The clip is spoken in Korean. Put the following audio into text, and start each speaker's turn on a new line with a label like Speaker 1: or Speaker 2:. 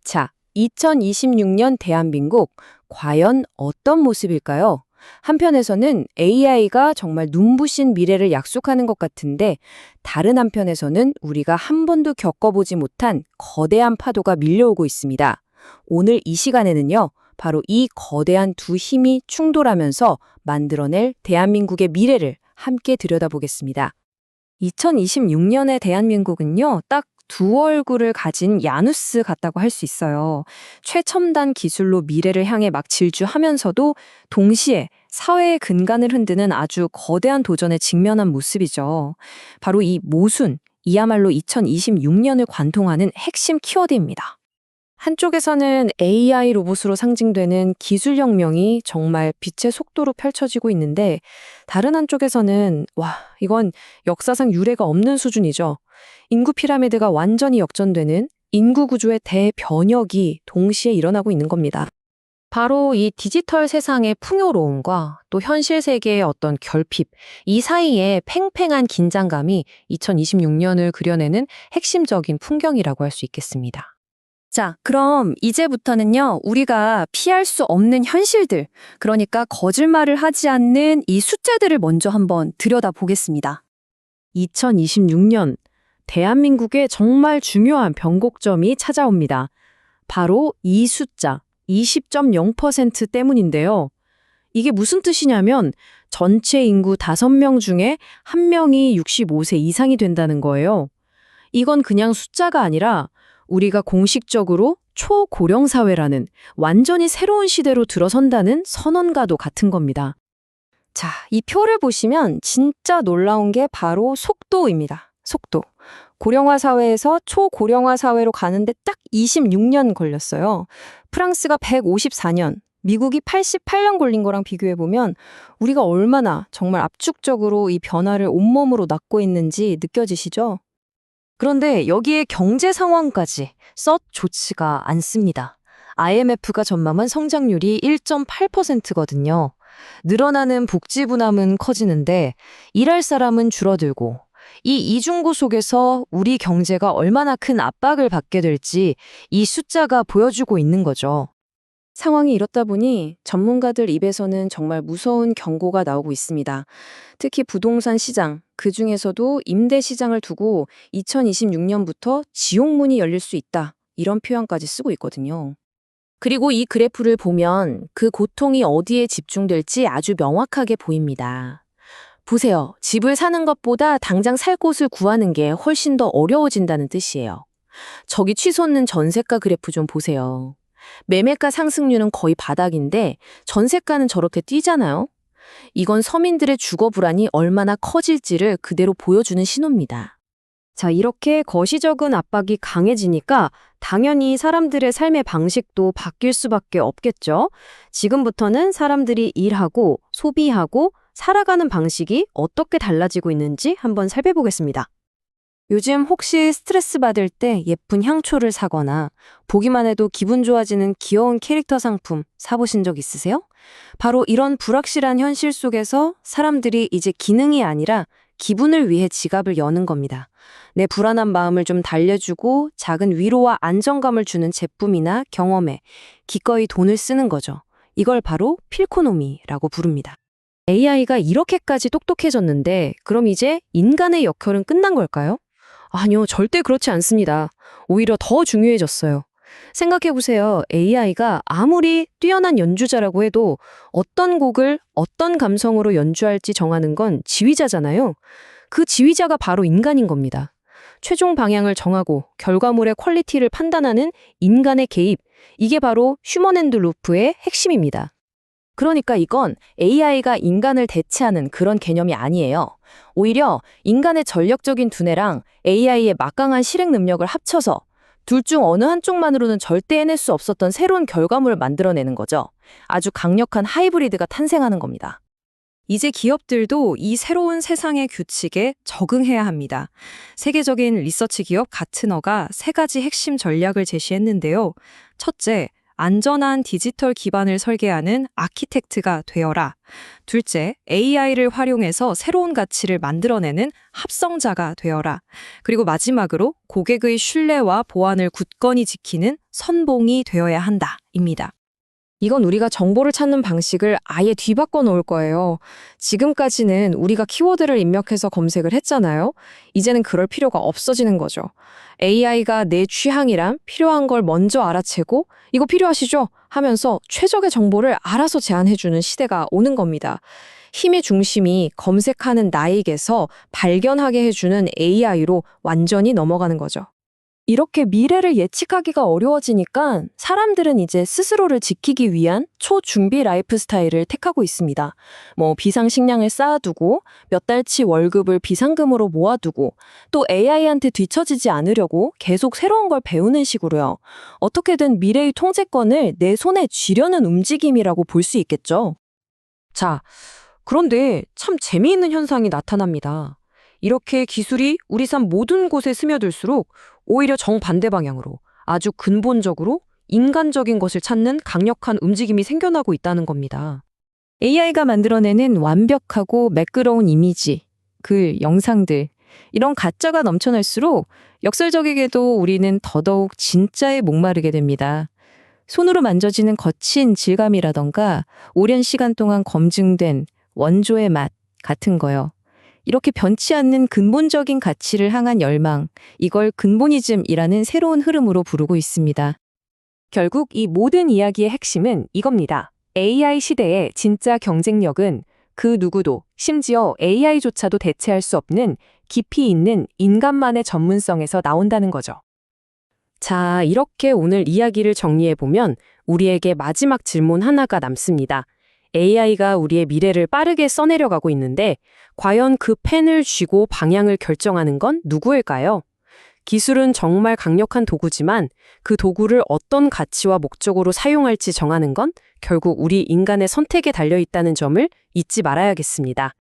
Speaker 1: 자, 2026년 대한민국 과연 어떤 모습일까요? 한편에서는 AI가 정말 눈부신 미래를 약속하는 것 같은데 다른 한편에서는 우리가 한 번도 겪어보지 못한 거대한 파도가 밀려오고 있습니다. 오늘 이 시간에는요, 바로 이 거대한 두 힘이 충돌하면서 만들어낼 대한민국의 미래를 함께 들여다보겠습니다. 2026년의 대한민국은요, 딱 두 얼굴을 가진 야누스 같다고 할 수 있어요. 최첨단 기술로 미래를 향해 막 질주하면서도 동시에 사회의 근간을 흔드는 아주 거대한 도전에 직면한 모습이죠. 바로 이 모순, 이야말로 2026년을 관통하는 핵심 키워드입니다. 한쪽에서는 AI 로봇으로 상징되는 기술혁명이 정말 빛의 속도로 펼쳐지고 있는데 다른 한쪽에서는 이건 역사상 유례가 없는 수준이죠. 인구 피라미드가 완전히 역전되는 인구 구조의 대변혁이 동시에 일어나고 있는 겁니다. 바로 이 디지털 세상의 풍요로움과 또 현실 세계의 어떤 결핍, 이 사이에 팽팽한 긴장감이 2026년을 그려내는 핵심적인 풍경이라고 할 수 있겠습니다. 자, 그럼 이제부터는요, 우리가 피할 수 없는 현실들, 그러니까 거짓말을 하지 않는 이 숫자들을 먼저 한번 들여다보겠습니다. 2026년, 대한민국의 정말 중요한 변곡점이 찾아옵니다. 바로 이 숫자, 20.0% 때문인데요. 이게 무슨 뜻이냐면 전체 인구 5명 중에 1명이 65세 이상이 된다는 거예요. 이건 그냥 숫자가 아니라 우리가 공식적으로 초고령 사회라는 완전히 새로운 시대로 들어선다는 선언과도 같은 겁니다. 자, 이 표를 보시면 진짜 놀라운 게 바로 속도입니다. 속도. 고령화 사회에서 초고령화 사회로 가는데 딱 26년 걸렸어요. 프랑스가 154년, 미국이 88년 걸린 거랑 비교해보면 우리가 얼마나 정말 압축적으로 이 변화를 온몸으로 낳고 있는지 느껴지시죠? 그런데 여기에 경제 상황까지 썩 좋지가 않습니다. IMF가 전망한 성장률이 1.8%거든요. 늘어나는 복지 부담은 커지는데 일할 사람은 줄어들고 이 이중구 속에서 우리 경제가 얼마나 큰 압박을 받게 될지 이 숫자가 보여주고 있는 거죠. 상황이 이렇다 보니 전문가들 입에서는 정말 무서운 경고가 나오고 있습니다. 특히 부동산 시장, 그중에서도 임대 시장을 두고 2026년부터 지옥문이 열릴 수 있다. 이런 표현까지 쓰고 있거든요. 그리고 이 그래프를 보면 그 고통이 어디에 집중될지 아주 명확하게 보입니다. 보세요. 집을 사는 것보다 당장 살 곳을 구하는 게 훨씬 더 어려워진다는 뜻이에요. 저기 치솟는 전세가 그래프 좀 보세요. 매매가 상승률은 거의 바닥인데 전세가는 저렇게 뛰잖아요. 이건 서민들의 주거 불안이 얼마나 커질지를 그대로 보여주는 신호입니다. 자, 이렇게 거시적인 압박이 강해지니까 당연히 사람들의 삶의 방식도 바뀔 수밖에 없겠죠. 지금부터는 사람들이 일하고 소비하고 살아가는 방식이 어떻게 달라지고 있는지 한번 살펴보겠습니다. 요즘 혹시 스트레스 받을 때 예쁜 향초를 사거나 보기만 해도 기분 좋아지는 귀여운 캐릭터 상품 사보신 적 있으세요? 바로 이런 불확실한 현실 속에서 사람들이 이제 기능이 아니라 기분을 위해 지갑을 여는 겁니다. 내 불안한 마음을 좀 달래주고 작은 위로와 안정감을 주는 제품이나 경험에 기꺼이 돈을 쓰는 거죠. 이걸 바로 필코노미라고 부릅니다. AI가 이렇게까지 똑똑해졌는데 그럼 이제 인간의 역할은 끝난 걸까요? 아니요, 절대 그렇지 않습니다. 오히려 더 중요해졌어요. 생각해보세요. AI가 아무리 뛰어난 연주자라고 해도 어떤 곡을 어떤 감성으로 연주할지 정하는 건 지휘자잖아요. 그 지휘자가 바로 인간인 겁니다. 최종 방향을 정하고 결과물의 퀄리티를 판단하는 인간의 개입, 이게 바로 휴먼 앤드 루프의 핵심입니다. 그러니까 이건 AI가 인간을 대체하는 그런 개념이 아니에요. 오히려 인간의 전력적인 두뇌랑 AI의 막강한 실행 능력을 합쳐서 둘 중 어느 한쪽만으로는 절대 해낼 수 없었던 새로운 결과물을 만들어내는 거죠. 아주 강력한 하이브리드가 탄생하는 겁니다. 이제 기업들도 이 새로운 세상의 규칙에 적응해야 합니다. 세계적인 리서치 기업 가트너가 3가지 핵심 전략을 제시했는데요. 첫째,
Speaker 2: 안전한 디지털 기반을 설계하는 아키텍트가 되어라. 둘째, AI를 활용해서 새로운 가치를 만들어내는 합성자가 되어라. 그리고 마지막으로 고객의 신뢰와 보안을 굳건히 지키는 선봉이 되어야 한다.입니다.
Speaker 3: 이건 우리가 정보를 찾는 방식을 아예 뒤바꿔 놓을 거예요. 지금까지는 우리가 키워드를 입력해서 검색을 했잖아요. 이제는 그럴 필요가 없어지는 거죠. AI가 내 취향이랑 필요한 걸 먼저 알아채고 이거 필요하시죠? 하면서 최적의 정보를 알아서 제안해주는 시대가 오는 겁니다. 힘의 중심이 검색하는 나에게서 발견하게 해주는 AI로 완전히 넘어가는 거죠.
Speaker 1: 이렇게 미래를 예측하기가 어려워지니까 사람들은 이제 스스로를 지키기 위한 초준비 라이프 스타일을 택하고 있습니다. 비상식량을 쌓아두고 몇 달치 월급을 비상금으로 모아두고 또 AI한테 뒤처지지 않으려고 계속 새로운 걸 배우는 식으로요. 어떻게든 미래의 통제권을 내 손에 쥐려는 움직임이라고 볼 수 있겠죠.
Speaker 3: 자, 그런데 참 재미있는 현상이 나타납니다. 이렇게 기술이 우리 삶 모든 곳에 스며들수록 오히려 정반대 방향으로 아주 근본적으로 인간적인 것을 찾는 강력한 움직임이 생겨나고 있다는 겁니다.
Speaker 2: AI가 만들어내는 완벽하고 매끄러운 이미지, 글, 영상들, 이런 가짜가 넘쳐날수록 역설적이게도 우리는 더더욱 진짜에 목마르게 됩니다. 손으로 만져지는 거친 질감이라던가 오랜 시간 동안 검증된 원조의 맛 같은 거요. 이렇게 변치 않는 근본적인 가치를 향한 열망, 이걸 근본이즘이라는 새로운 흐름으로 부르고 있습니다.
Speaker 1: 결국 이 모든 이야기의 핵심은 이겁니다. AI 시대의 진짜 경쟁력은 그 누구도, 심지어 AI조차도 대체할 수 없는 깊이 있는 인간만의 전문성에서 나온다는 거죠. 자, 이렇게 오늘 이야기를 정리해보면 우리에게 마지막 질문 하나가 남습니다. AI가 우리의 미래를 빠르게 써내려가고 있는데 과연 그 펜을 쥐고 방향을 결정하는 건 누구일까요? 기술은 정말 강력한 도구지만 그 도구를 어떤 가치와 목적으로 사용할지 정하는 건 결국 우리 인간의 선택에 달려 있다는 점을 잊지 말아야겠습니다.